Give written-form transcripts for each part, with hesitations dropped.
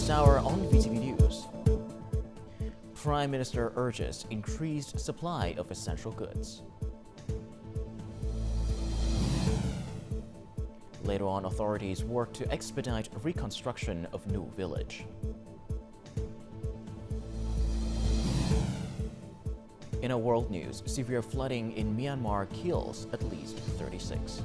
this hour on VTV News. Prime Minister urges increased supply of essential goods. Later on, authorities work to expedite reconstruction of new village. In our world news, severe flooding in Myanmar kills at least 36.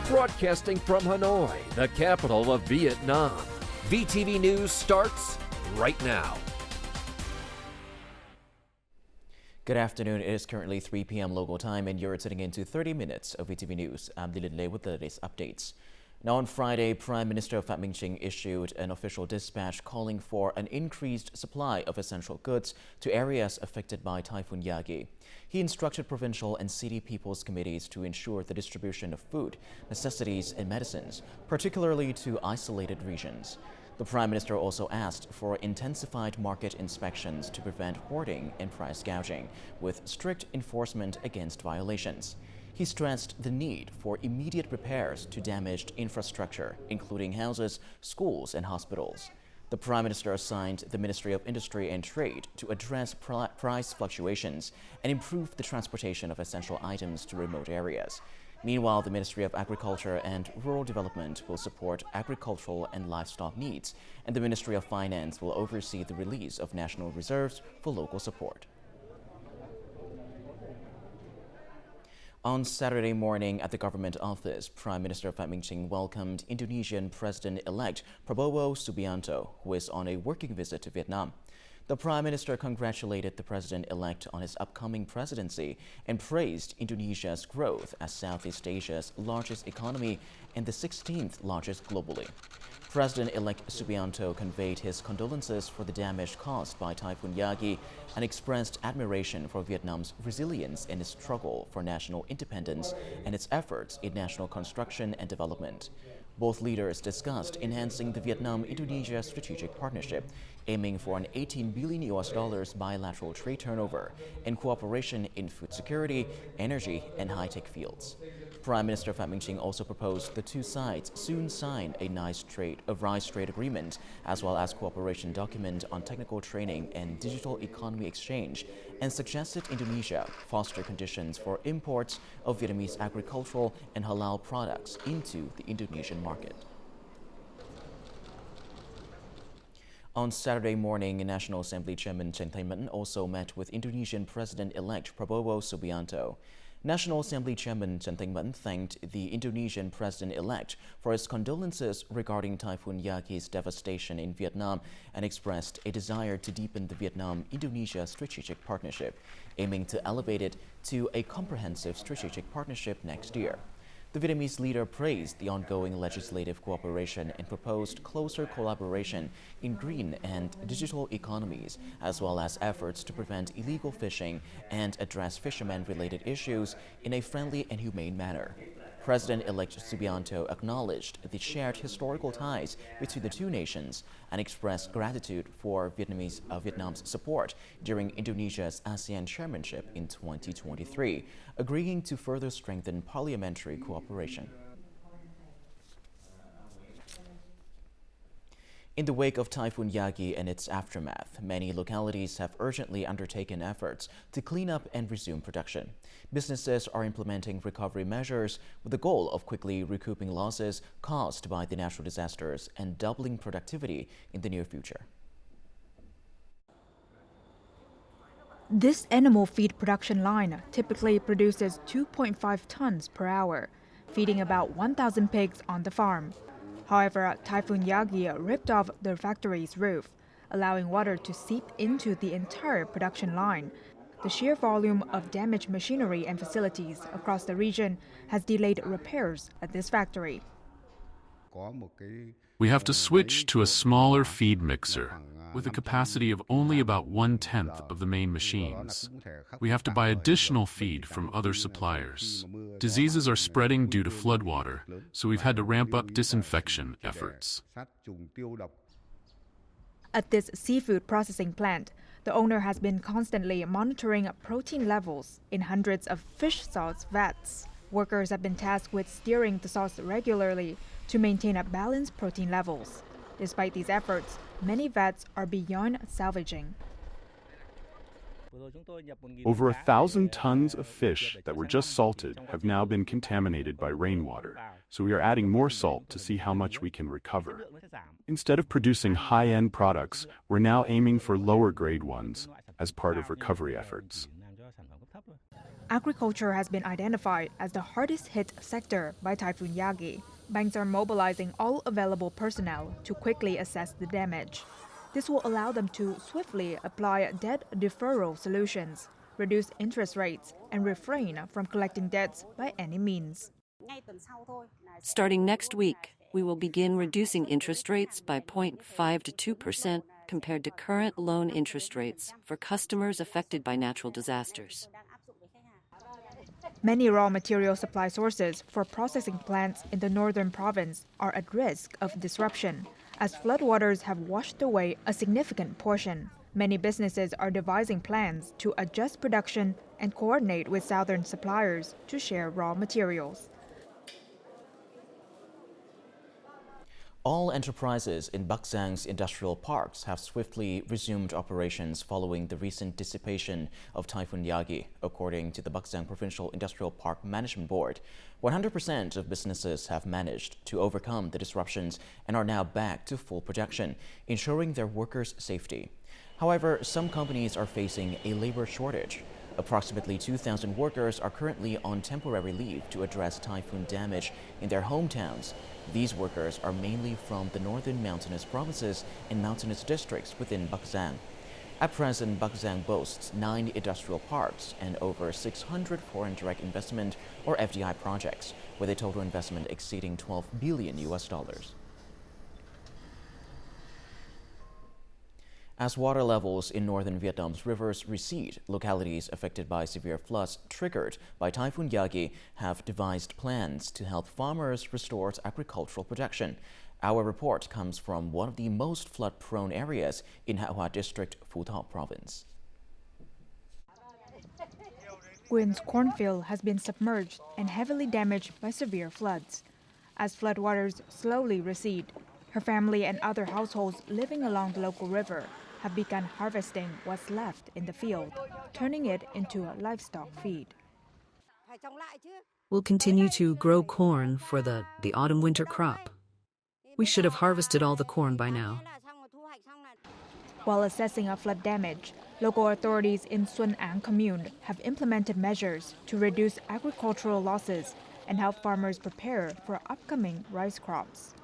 Broadcasting from Hanoi, the capital of Vietnam. VTV News starts right now. Good afternoon. It is currently 3 p.m. local time, and you're tuning into 30 minutes of VTV News. I'm Dylan Lei with the latest updates. Now, on Friday, Prime Minister Pham Minh Chinh issued an official dispatch calling for an increased supply of essential goods to areas affected by Typhoon Yagi. He instructed provincial and city people's committees to ensure the distribution of food, necessities, and medicines, particularly to isolated regions. The Prime Minister also asked for intensified market inspections to prevent hoarding and price gouging, with strict enforcement against violations. He stressed the need for immediate repairs to damaged infrastructure, including houses, schools, and hospitals. The Prime Minister assigned the Ministry of Industry and Trade to address price fluctuations and improve the transportation of essential items to remote areas. Meanwhile, the Ministry of Agriculture and Rural Development will support agricultural and livestock needs, and the Ministry of Finance will oversee the release of national reserves for local support. On Saturday morning at the government office, Prime Minister Pham Minh Chinh welcomed Indonesian President-elect Prabowo Subianto, who is on a working visit to Vietnam. The Prime Minister congratulated the President-elect on his upcoming presidency and praised Indonesia's growth as Southeast Asia's largest economy and the 16th largest globally. President-elect Subianto conveyed his condolences for the damage caused by Typhoon Yagi and expressed admiration for Vietnam's resilience in its struggle for national independence and its efforts in national construction and development. Both leaders discussed enhancing the Vietnam-Indonesia strategic partnership, aiming for an $18 billion bilateral trade turnover and cooperation in food security, energy, and high-tech fields. Prime Minister Pham Minh Chinh also proposed the two sides soon sign a RISE trade agreement, as well as cooperation document on technical training and digital economy exchange, and suggested Indonesia foster conditions for imports of Vietnamese agricultural and halal products into the Indonesian market. On Saturday morning, National Assembly Chairman Nguyen Manh also met with Indonesian President-elect Prabowo Subianto. National Assembly Chairman Nguyen Manh thanked the Indonesian President-elect for his condolences regarding Typhoon Yagi's devastation in Vietnam and expressed a desire to deepen the Vietnam-Indonesia strategic partnership, aiming to elevate it to a comprehensive strategic partnership next year. The Vietnamese leader praised the ongoing legislative cooperation and proposed closer collaboration in green and digital economies, as well as efforts to prevent illegal fishing and address fishermen-related issues in a friendly and humane manner. President-elect Subianto acknowledged the shared historical ties between the two nations and expressed gratitude for Vietnam's support during Indonesia's ASEAN chairmanship in 2023, agreeing to further strengthen parliamentary cooperation. In the wake of Typhoon Yagi and its aftermath, many localities have urgently undertaken efforts to clean up and resume production. Businesses are implementing recovery measures with the goal of quickly recouping losses caused by the natural disasters and doubling productivity in the near future. This animal feed production line typically produces 2.5 tons per hour, feeding about 1,000 pigs on the farm. However, Typhoon Yagi ripped off the factory's roof, allowing water to seep into the entire production line. The sheer volume of damaged machinery and facilities across the region has delayed repairs at this factory. We have to switch to a smaller feed mixer with a capacity of only about 1/10 of the main machines. We have to buy additional feed from other suppliers. Diseases are spreading due to floodwater, so we've had to ramp up disinfection efforts. At this seafood processing plant, the owner has been constantly monitoring protein levels in hundreds of fish sauce vats. Workers have been tasked with stirring the sauce regularly to maintain a balanced protein levels. Despite these efforts, many vats are beyond salvaging. Over 1,000 tons of fish that were just salted have now been contaminated by rainwater, so we are adding more salt to see how much we can recover. Instead of producing high-end products, we're now aiming for lower-grade ones as part of recovery efforts. Agriculture has been identified as the hardest-hit sector by Typhoon Yagi. Banks are mobilizing all available personnel to quickly assess the damage. This will allow them to swiftly apply debt deferral solutions, reduce interest rates, and refrain from collecting debts by any means. Starting next week, we will begin reducing interest rates by 0.5 to 2% compared to current loan interest rates for customers affected by natural disasters. Many raw material supply sources for processing plants in the northern province are at risk of disruption, as floodwaters have washed away a significant portion. Many businesses are devising plans to adjust production and coordinate with southern suppliers to share raw materials. All enterprises in Baksang's industrial parks have swiftly resumed operations following the recent dissipation of Typhoon Yagi, according to the Baksang Provincial Industrial Park Management Board. 100% of businesses have managed to overcome the disruptions and are now back to full production, ensuring their workers' safety. However, some companies are facing a labor shortage. Approximately 2,000 workers are currently on temporary leave to address typhoon damage in their hometowns. These workers are mainly from the northern mountainous provinces and mountainous districts within Baksang. At present, Baksang boasts 9 industrial parks and over 600 foreign direct investment or FDI projects, with a total investment exceeding $12 billion. As water levels in northern Vietnam's rivers recede, localities affected by severe floods triggered by Typhoon Yagi have devised plans to help farmers restore agricultural production. Our report comes from one of the most flood-prone areas in Ha Hoa District, Phuc Province. Nguyen's cornfield has been submerged and heavily damaged by severe floods. As floodwaters slowly recede, her family and other households living along the local river have begun harvesting what's left in the field, turning it into a livestock feed. We'll continue to grow corn for the autumn-winter crop. We should have harvested all the corn by now. While assessing flood damage, local authorities in Xuan commune have implemented measures to reduce agricultural losses and help farmers prepare for upcoming rice crops.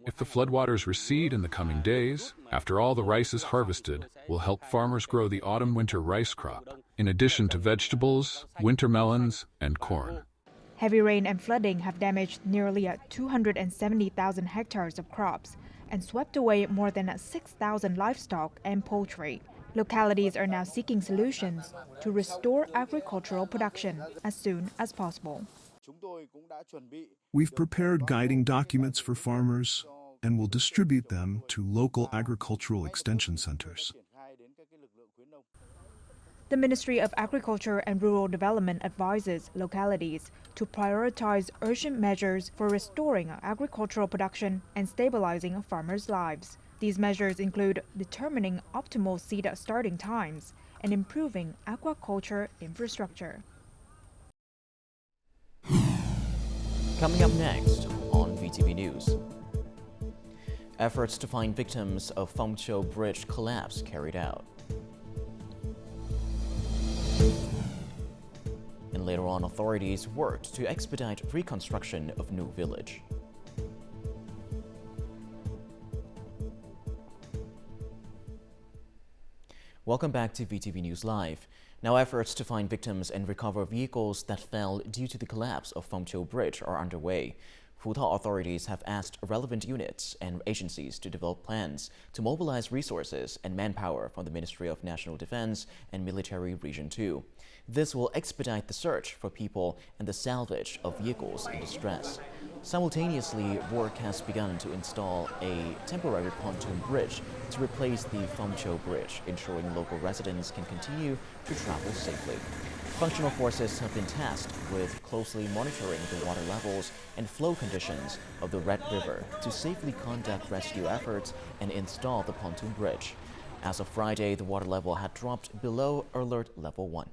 If the floodwaters recede in the coming days, after all the rice is harvested, we'll help farmers grow the autumn-winter rice crop, in addition to vegetables, winter melons, and corn. Heavy rain and flooding have damaged nearly 270,000 hectares of crops and swept away more than 6,000 livestock and poultry. Localities are now seeking solutions to restore agricultural production as soon as possible. We've prepared guiding documents for farmers and will distribute them to local agricultural extension centers. The Ministry of Agriculture and Rural Development advises localities to prioritize urgent measures for restoring agricultural production and stabilizing farmers' lives. These measures include determining optimal seed starting times and improving aquaculture infrastructure. Coming up next on VTV News. Efforts to find victims of Phuc Bridge collapse carried out. And later on, authorities worked to expedite reconstruction of new village. Welcome back to VTV News Live. Now, efforts to find victims and recover vehicles that fell due to the collapse of Phuc Bridge are underway. Phuc authorities have asked relevant units and agencies to develop plans to mobilize resources and manpower from the Ministry of National Defense and Military Region 2. This will expedite the search for people and the salvage of vehicles in distress. Simultaneously, work has begun to install a temporary pontoon bridge to replace the Phom Cho Bridge, ensuring local residents can continue to travel safely. Functional forces have been tasked with closely monitoring the water levels and flow conditions of the Red River to safely conduct rescue efforts and install the pontoon bridge. As of Friday, the water level had dropped below alert level 1.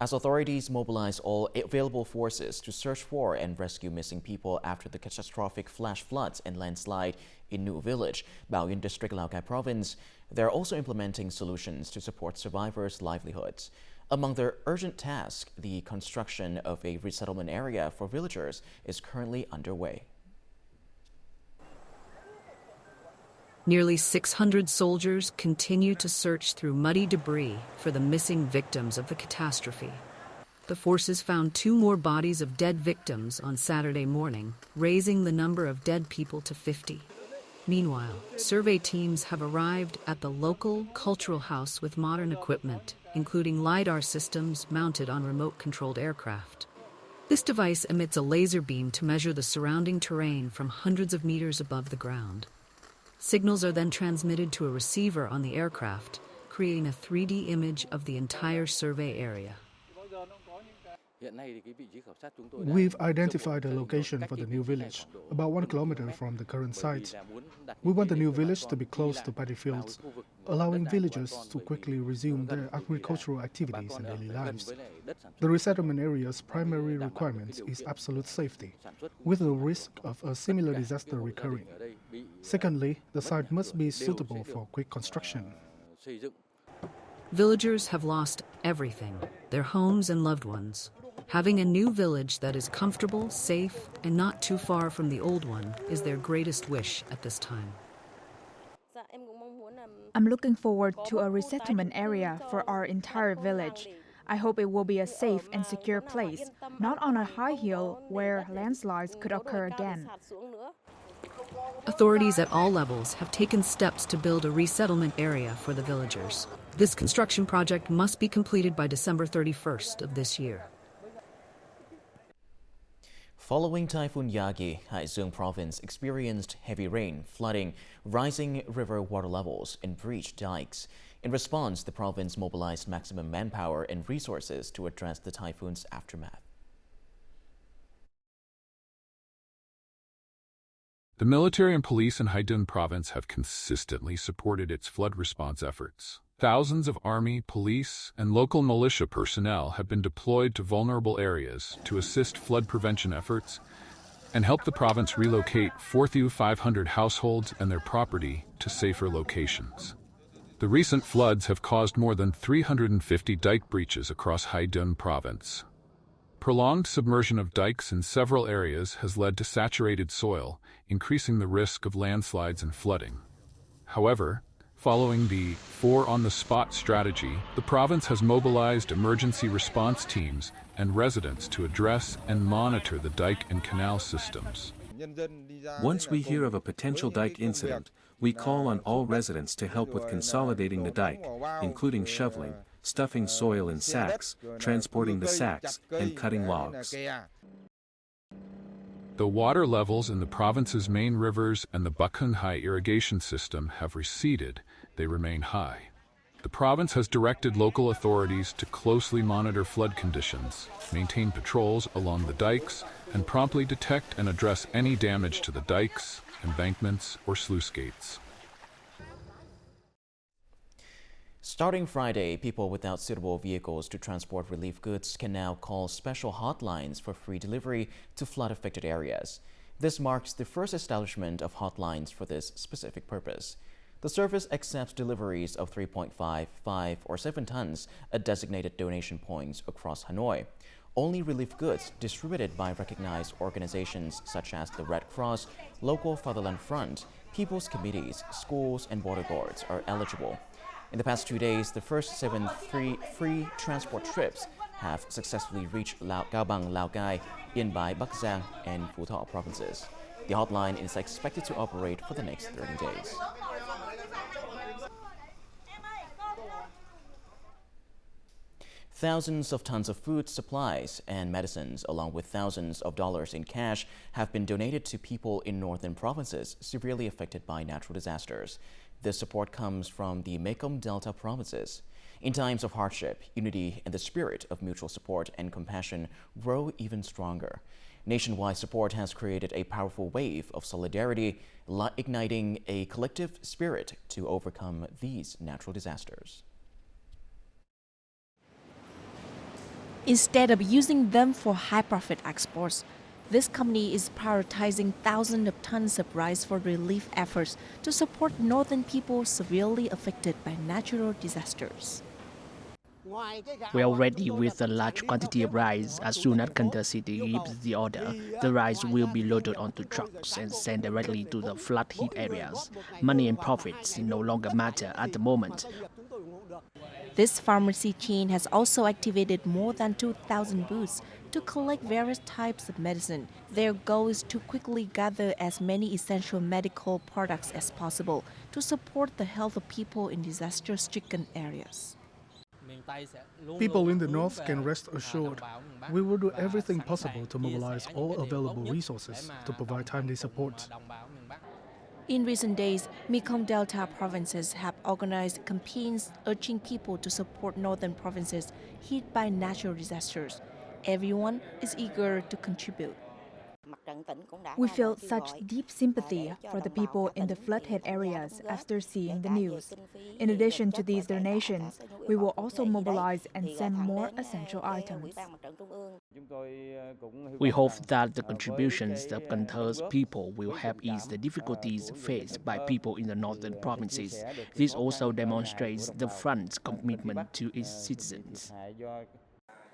As authorities mobilize all available forces to search for and rescue missing people after the catastrophic flash floods and landslide in New Village, Baoyun District, Laogai Province, they are also implementing solutions to support survivors' livelihoods. Among their urgent tasks, the construction of a resettlement area for villagers is currently underway. Nearly 600 soldiers continue to search through muddy debris for the missing victims of the catastrophe. The forces found 2 more bodies of dead victims on Saturday morning, raising the number of dead people to 50. Meanwhile, survey teams have arrived at the local cultural house with modern equipment, including LiDAR systems mounted on remote-controlled aircraft. This device emits a laser beam to measure the surrounding terrain from hundreds of meters above the ground. Signals are then transmitted to a receiver on the aircraft, creating a 3D image of the entire survey area. We've identified a location for the new village, about 1 kilometer from the current site. We want the new village to be close to paddy fields, allowing villagers to quickly resume their agricultural activities and daily lives. The resettlement area's primary requirement is absolute safety, with no risk of a similar disaster recurring. Secondly, the site must be suitable for quick construction. Villagers have lost everything, their homes and loved ones. Having a new village that is comfortable, safe, and not too far from the old one is their greatest wish at this time. I'm looking forward to a resettlement area for our entire village. I hope it will be a safe and secure place, not on a high hill where landslides could occur again. Authorities at all levels have taken steps to build a resettlement area for the villagers. This construction project must be completed by December 31st of this year. Following Typhoon Yagi, Haizong Province experienced heavy rain, flooding, rising river water levels, and breached dikes. In response, the province mobilized maximum manpower and resources to address the typhoon's aftermath. The military and police in Haidian Province have consistently supported its flood response efforts. Thousands of army, police, and local militia personnel have been deployed to vulnerable areas to assist flood prevention efforts and help the province relocate 4,500 households and their property to safer locations. The recent floods have caused more than 350 dike breaches across Haidian Province. Prolonged submersion of dikes in several areas has led to saturated soil, increasing the risk of landslides and flooding. However, following the 4-on-the-spot strategy, the province has mobilized emergency response teams and residents to address and monitor the dike and canal systems. Once we hear of a potential dike incident, we call on all residents to help with consolidating the dike, including shoveling, stuffing soil in sacks, transporting the sacks, and cutting logs. The water levels in the province's main rivers and the Bakheng Hai irrigation system have receded. They remain high. The province has directed local authorities to closely monitor flood conditions, maintain patrols along the dikes, and promptly detect and address any damage to the dikes, embankments, or sluice gates. Starting Friday, people without suitable vehicles to transport relief goods can now call special hotlines for free delivery to flood-affected areas. This marks the first establishment of hotlines for this specific purpose. The service accepts deliveries of 3.5, 5, or 7 tons at designated donation points across Hanoi. Only relief goods distributed by recognized organizations such as the Red Cross, Local Fatherland Front, People's Committees, schools, and border guards are eligible. In the past 2 days, the first 7 free transport trips have successfully reached Gaobang, Laogai, Yên-Bai, Bắc Giang, and Phu Thọ provinces. The hotline is expected to operate for the next 30 days. Thousands of tons of food, supplies, and medicines, along with thousands of dollars in cash, have been donated to people in northern provinces severely affected by natural disasters. This support comes from the Mekong Delta provinces. In times of hardship, unity and the spirit of mutual support and compassion grow even stronger. Nationwide support has created a powerful wave of solidarity, igniting a collective spirit to overcome these natural disasters. Instead of using them for high-profit exports, this company is prioritizing thousands of tons of rice for relief efforts to support northern people severely affected by natural disasters. We are ready with a large quantity of rice. As soon as Kandahar City gives the order, the rice will be loaded onto trucks and sent directly to the flood-hit areas. Money and profits no longer matter at the moment. This pharmacy chain has also activated more than 2,000 booths to collect various types of medicine. Their goal is to quickly gather as many essential medical products as possible to support the health of people in disaster-stricken areas. People in the north can rest assured. We will do everything possible to mobilize all available resources to provide timely support. In recent days, Mekong Delta provinces have organized campaigns urging people to support northern provinces hit by natural disasters. Everyone is eager to contribute. We feel such deep sympathy for the people in the flood-hit areas after seeing the news. In addition to these donations, we will also mobilize and send more essential items. We hope that the contributions of Kandahar's people will help ease the difficulties faced by people in the northern provinces. This also demonstrates the front's commitment to its citizens.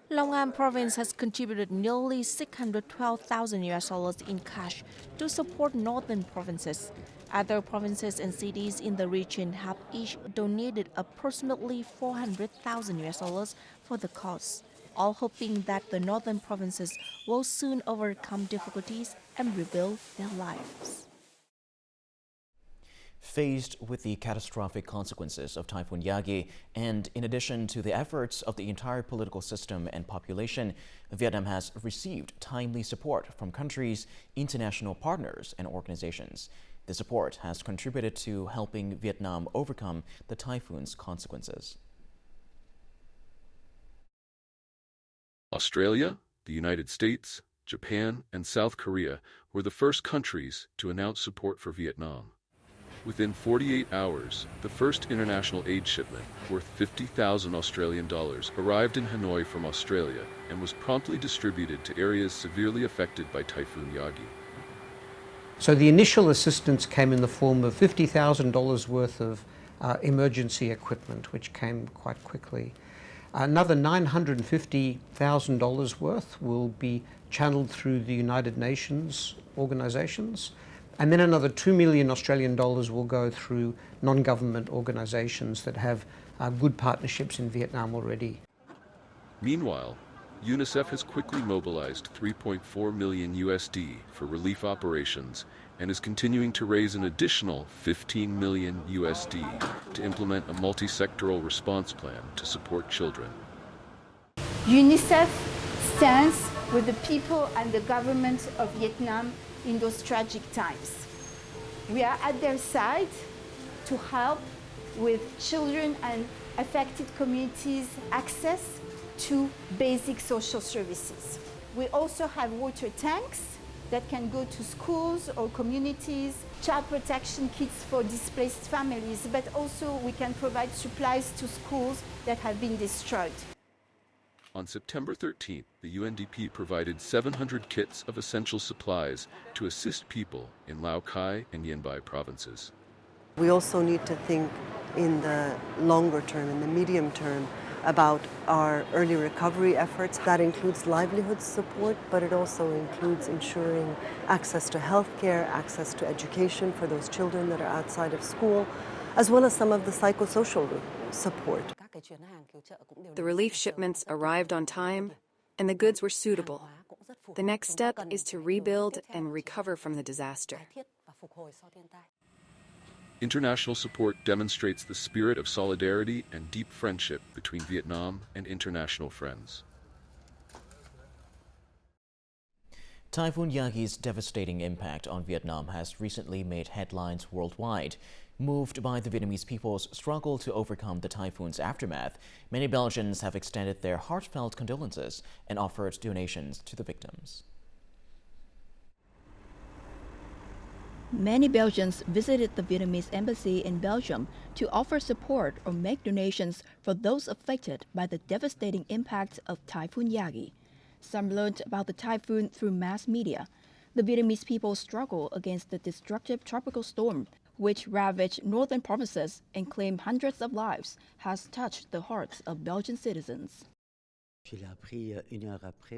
Long An province has contributed nearly $612,000 in cash to support northern provinces. Other provinces and cities in the region have each donated approximately $400,000 for the cause, all hoping that the northern provinces will soon overcome difficulties and rebuild their lives. Faced with the catastrophic consequences of Typhoon Yagi, and in addition to the efforts of the entire political system and population, Vietnam has received timely support from countries, international partners, and organizations. The support has contributed to helping Vietnam overcome the typhoon's consequences. Australia, the United States, Japan, and South Korea were the first countries to announce support for Vietnam. Within 48 hours, the first international aid shipment, worth 50,000 Australian dollars, arrived in Hanoi from Australia and was promptly distributed to areas severely affected by Typhoon Yagi. So the initial assistance came in the form of $50,000 worth of emergency equipment, which came quite quickly. Another $950,000 worth will be channeled through the United Nations organizations. And then another $2 million Australian dollars will go through non-government organizations that have good partnerships in Vietnam already. Meanwhile, UNICEF has quickly mobilized $3.4 million USD for relief operations and is continuing to raise an additional $15 million USD to implement a multi-sectoral response plan to support children. UNICEF stands with the people and the government of Vietnam in those tragic times. We are at their side to help with children and affected communities access to basic social services. We also have water tanks that can go to schools or communities, child protection kits for displaced families, but also we can provide supplies to schools that have been destroyed. On September 13th, the UNDP provided 700 kits of essential supplies to assist people in Lao Cai and Yên Bai provinces. We also need to think in the longer term, in the medium term, about our early recovery efforts. That includes livelihood support, but it also includes ensuring access to healthcare, access to education for those children that are outside of school, as well as some of the psychosocial support. The relief shipments arrived on time, and the goods were suitable. The next step is to rebuild and recover from the disaster. International support demonstrates the spirit of solidarity and deep friendship between Vietnam and international friends. Typhoon Yagi's devastating impact on Vietnam has recently made headlines worldwide. Moved by the Vietnamese people's struggle to overcome the typhoon's aftermath, many Belgians have extended their heartfelt condolences and offered donations to the victims. Many Belgians visited the Vietnamese embassy in Belgium to offer support or make donations for those affected by the devastating impact of Typhoon Yagi. Some learned about the typhoon through mass media. The Vietnamese people's struggle against the destructive tropical storm, which ravaged northern provinces and claimed hundreds of lives, has touched the hearts of Belgian citizens.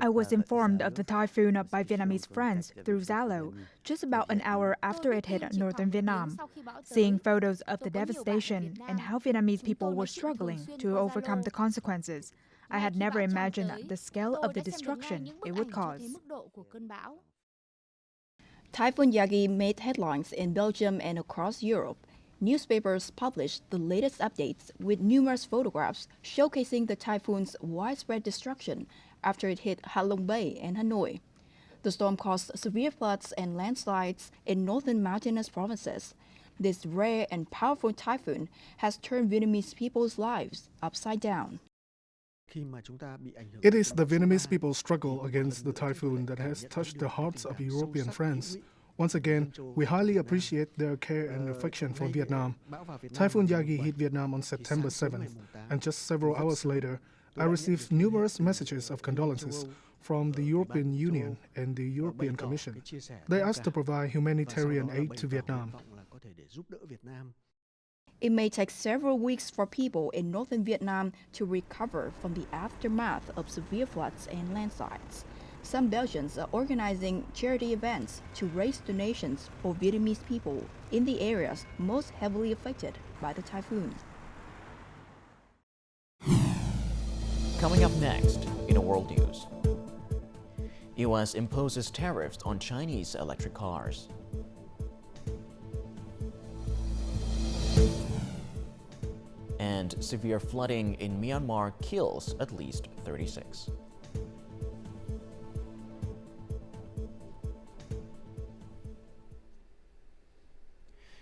I was informed of the typhoon by Vietnamese friends through Zalo just about an hour after it hit northern Vietnam. Seeing photos of the devastation and how Vietnamese people were struggling to overcome the consequences, I had never imagined the scale of the destruction it would cause. Typhoon Yagi made headlines in Belgium and across Europe. Newspapers published the latest updates with numerous photographs showcasing the typhoon's widespread destruction after it hit Ha Long Bay and Hanoi. The storm caused severe floods and landslides in northern mountainous provinces. This rare and powerful typhoon has turned Vietnamese people's lives upside down. It is the Vietnamese people's struggle against the typhoon that has touched the hearts of European friends. Once again, we highly appreciate their care and affection for Vietnam. Typhoon Yagi hit Vietnam on September 7th, and just several hours later, I received numerous messages of condolences from the European Union and the European Commission. They asked to provide humanitarian aid to Vietnam. It may take several weeks for people in northern Vietnam to recover from the aftermath of severe floods and landslides. Some Belgians are organizing charity events to raise donations for Vietnamese people in the areas most heavily affected by the typhoon. Coming up next in a world news, U.S. imposes tariffs on Chinese electric cars. And severe flooding in Myanmar kills at least 36.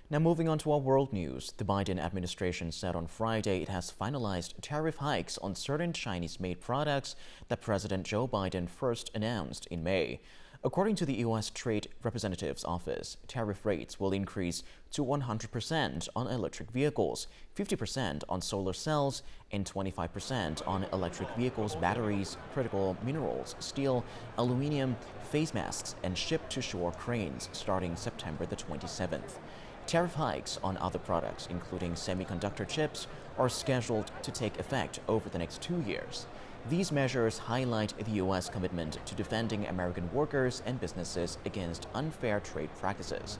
Now moving on to our world news, the Biden administration said on Friday it has finalized tariff hikes on certain Chinese-made products that President Joe Biden first announced in May. According to the U.S. Trade Representative's office, tariff rates will increase to 100% on electric vehicles, 50% on solar cells, and 25% on electric vehicles' batteries, critical minerals, steel, aluminum, face masks, and ship-to-shore cranes starting September the 27th. Tariff hikes on other products, including semiconductor chips, are scheduled to take effect over the next 2 years. These measures highlight the U.S. commitment to defending American workers and businesses against unfair trade practices.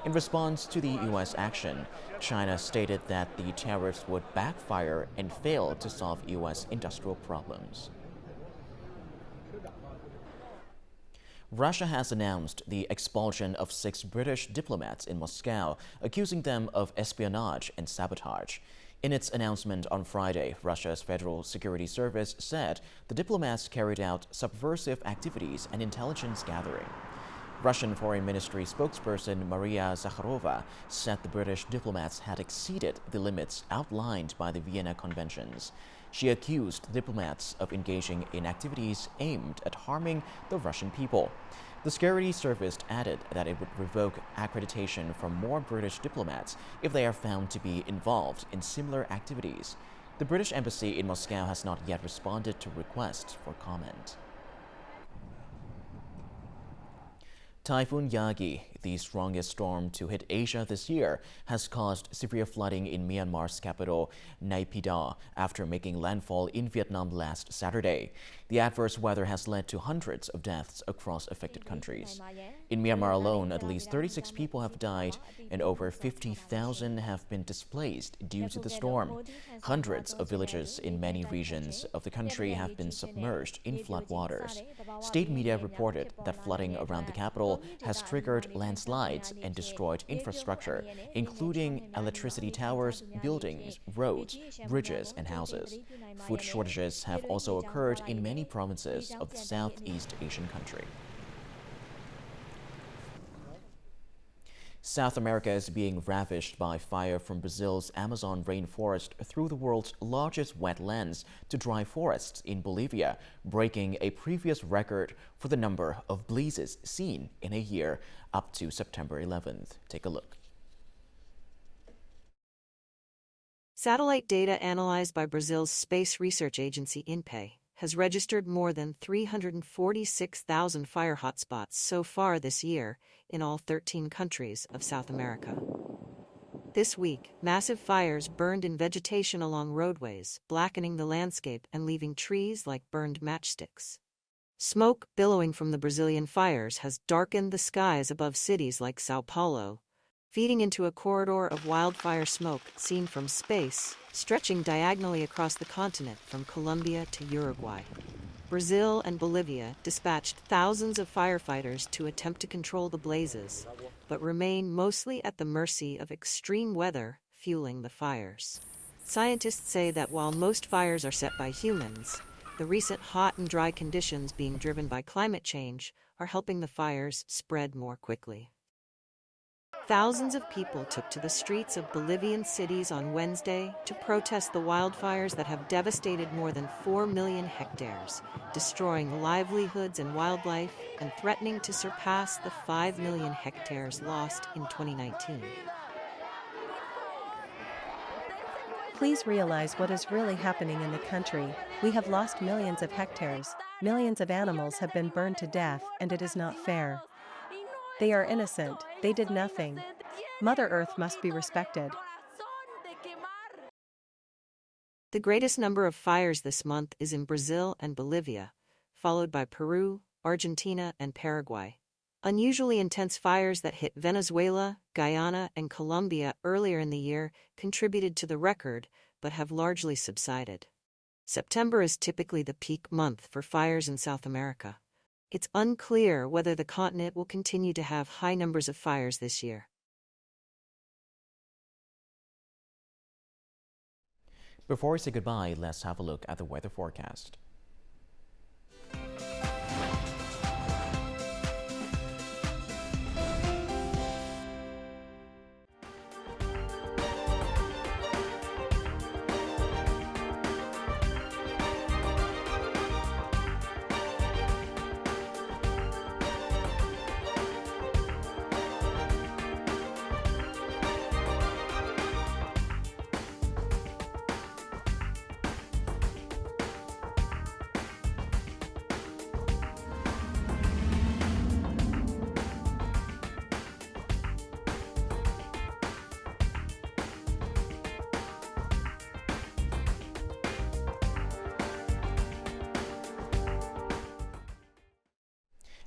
In response to the U.S. action, China stated that the tariffs would backfire and fail to solve U.S. industrial problems. Russia has announced the expulsion of 6 British diplomats in Moscow, accusing them of espionage and sabotage. In its announcement on Friday, Russia's Federal Security Service said the diplomats carried out subversive activities and intelligence gathering. Russian Foreign Ministry spokesperson Maria Zakharova said the British diplomats had exceeded the limits outlined by the Vienna Conventions. She accused diplomats of engaging in activities aimed at harming the Russian people. The Security Service added that it would revoke accreditation from more British diplomats if they are found to be involved in similar activities. The British Embassy in Moscow has not yet responded to requests for comment. Typhoon Yagi, the strongest storm to hit Asia this year, has caused severe flooding in Myanmar's capital, Nay Pyi Taw, after making landfall in Vietnam last Saturday. The adverse weather has led to hundreds of deaths across affected countries. In Myanmar alone, at least 36 people have died and over 50,000 have been displaced due to the storm. Hundreds of villages in many regions of the country have been submerged in floodwaters. State media reported that flooding around the capital has triggered land landslides and destroyed infrastructure, including electricity towers, buildings, roads, bridges, and houses. Food shortages have also occurred in many provinces of the Southeast Asian country. South America is being ravaged by fire from Brazil's Amazon rainforest through the world's largest wetlands to dry forests in Bolivia, breaking a previous record for the number of blazes seen in a year up to September 11th. Take a look. Satellite data analyzed by Brazil's space research agency INPE has registered more than 346,000 fire hotspots so far this year in all 13 countries of South America. This week, massive fires burned in vegetation along roadways, blackening the landscape and leaving trees like burned matchsticks. Smoke billowing from the Brazilian fires has darkened the skies above cities like Sao Paulo, feeding into a corridor of wildfire smoke seen from space, stretching diagonally across the continent from Colombia to Uruguay. Brazil and Bolivia dispatched thousands of firefighters to attempt to control the blazes, but remain mostly at the mercy of extreme weather fueling the fires. Scientists say that while most fires are set by humans, the recent hot and dry conditions being driven by climate change are helping the fires spread more quickly. Thousands of people took to the streets of Bolivian cities on Wednesday to protest the wildfires that have devastated more than 4 million hectares, destroying livelihoods and wildlife and threatening to surpass the 5 million hectares lost in 2019. Please realize what is really happening in the country. We have lost millions of hectares, millions of animals have been burned to death, and it is not fair. They are innocent, they did nothing. Mother Earth must be respected. The greatest number of fires this month is in Brazil and Bolivia, followed by Peru, Argentina, and Paraguay. Unusually intense fires that hit Venezuela, Guyana, and Colombia earlier in the year contributed to the record, but have largely subsided. September is typically the peak month for fires in South America. It's unclear whether the continent will continue to have high numbers of fires this year. Before we say goodbye, let's have a look at the weather forecast.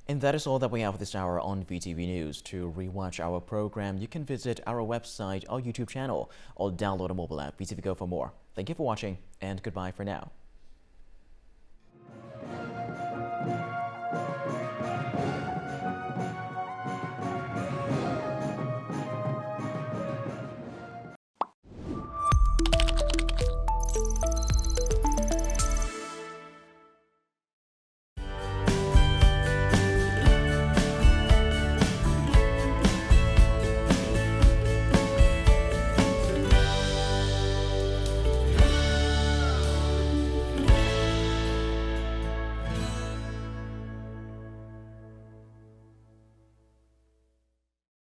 And that is all that we have this hour on VTV News. To rewatch our program, you can visit our website, our YouTube channel, or download a mobile app, VTVgo, for more. Thank you for watching, and goodbye for now.